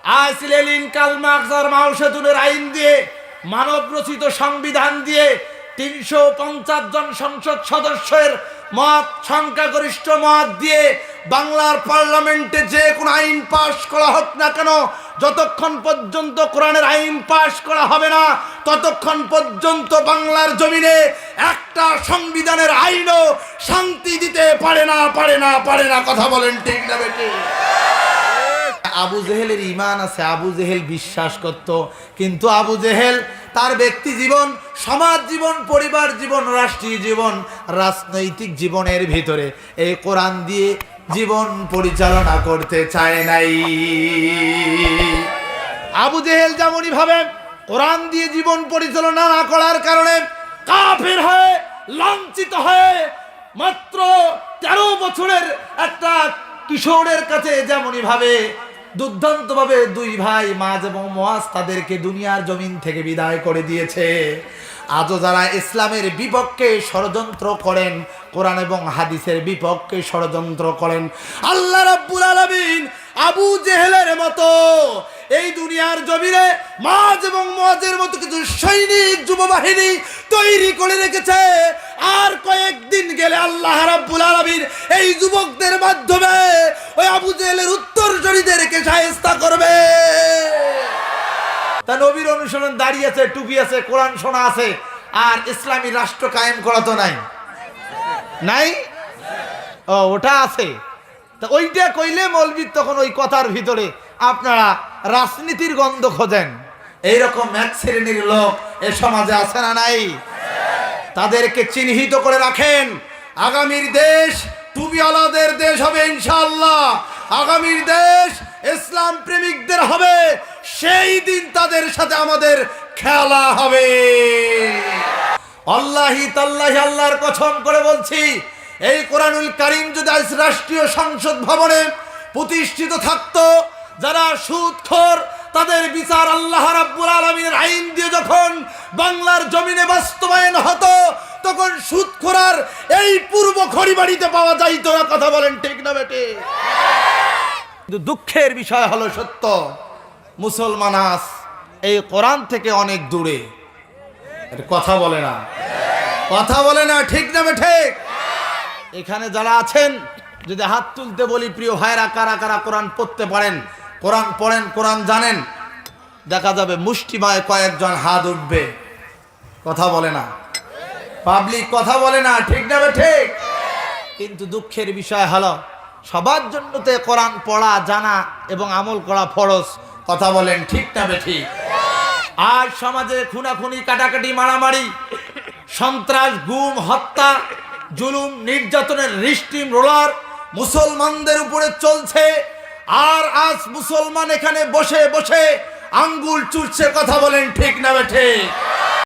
আজ Lenin, Karl Marx আর মাও সেতুনের আইন দিয়ে, মানব রচিত সংবিধান দিয়ে ৩৫০ জন সংসদ সদস্যের মত, সংখ্যাগরিষ্ঠ মত দিয়ে বাংলার পার্লামেন্টে যে কোনো আইন পাশ করা হোক না কেন, যতক্ষণ পর্যন্ত কোরআনের আইন পাশ করা হবে না ততক্ষণ পর্যন্ত বাংলার জমিনে একটা সংবিধানের আইনও শান্তি দিতে পারে না। কথা বলেন ঠিক না বেটি? আবু জেহেলের ঈমান আছে, আবু জেহেল বিশ্বাস করত, কিন্তু আবু জেহেল তার ব্যক্তি জীবন, সমাজ জীবন, পরিবার জীবন, রাষ্ট্রীয় জীবন, রাজনৈতিক জীবনের ভিতরে এই কোরআন দিয়ে জীবন পরিচালনা করতে চায় নাই। আবু জেহেল যেমনই ভাবে কোরআন দিয়ে জীবন পরিচালনা না করার কারণে কাফের হয়ে, লাঞ্ছিত হয়ে, মাত্র 13 বছরের একটা কিশোরের কাছে যেমনই ভাবে দুর্দান্ত ভাবে দুই ভাই মাজ এবং মুয়াজ তাদেরকে দুনিয়ার জমিন থেকে বিদায় করে দিয়েছে। আজও যারা ইসলামের বিপক্ষে ষড়যন্ত্র করেন, কোরআন এবং হাদিসের বিপক্ষে ষড়যন্ত্র করেন, আল্লাহ রাব্বুল আলামিন আবু জেহেলের মতো এই দুনিয়ার জমিনে মাজ এবং মুয়াজের মতো কিছু সৈনিক যুববাহিনী তৈরি করে রেখেছে। আর কয়েকদিন গেলে আল্লাহ রাব্বুল আলামিন এই যুবকদের মাধ্যমে ওই আবু জেহেলের উত্তরসূরিদেরকে শায়েস্তা করবে। তা নবীর অনুসরণ দাঁড়িয়ে আছে, টুপি আছে, কোরআন শোনা আছে, আর ইসলামী রাষ্ট্র কায়েম করা তো নাই। ও, ওটা আছে। তা ওইটা কইলে মৌলবী তখন ওই কথার ভিতরে আপনারা রাজনীতির গন্ধ খোঁজেন। এইরকম এক শ্রেণীর লোক এ সমাজে আছে না নাই? তাদেরকে চিহ্নিত করে রাখেন। আগামীর দেশ টুপিওয়ালাদের দেশ হবে ইনশাআল্লাহ। আগামীর দেশ ইসলাম প্রেমিকদের হবে। সেই দিন তাদের সাথে আমাদের খেলা হবে। আল্লাহি তাল্লাহি, আল্লাহর কসম করে বলছি, এই কোরআনুল কারীম যদি আজ রাষ্ট্রীয় সংসদ ভবনে প্রতিষ্ঠিত থাকতো, যারা সুদখোর তাদের বিচার আল্লাহ রাব্বুল আলামিনের আইন দিয়ে যখন বাংলার জমিনে বাস্তবায়ন হতো, তখন সুদখোরার এই পূর্ব খড়িবাড়িতে পাওয়া যাইতো না। কথা বলেন ঠিক না বেটে? কিন্তু দুঃখের বিষয় হলো সত্য, মুসলমান আজ এই কোরআন থেকে অনেক দূরে। কথা বলে না, ঠিক না বেঠে? এখানে যারা আছেন, যদি হাত তুলতে বলি প্রিয় ভাইরা, কারা কারা কোরআন পড়তে পারেন, কোরআন পড়েন, কোরআন জানেন, দেখা যাবে মুষ্টিমায় কয়েকজন হাত উঠবে। কথা বলে না, পাবলিক কথা বলে না, ঠিক না বেঠে? কিন্তু দুঃখের বিষয় হলো সবার জন্য তো কোরআন পড়া, জানা এবং আমল করা ফরজ। কথা বলেন ঠিক না বেঠি? আর সমাজে খুনাখুনি, কাটাকাটি, মারামারি, সন্ত্রাস, গুম, হত্যা, জুলুম, নির্যাতনের রিস্টিম রোলার মুসলমানদের উপরে চলছে। আর আজ মুসলমান এখানে বসে বসে আঙ্গুল চুষছে। কথা বলেন ঠিক না বেঠে?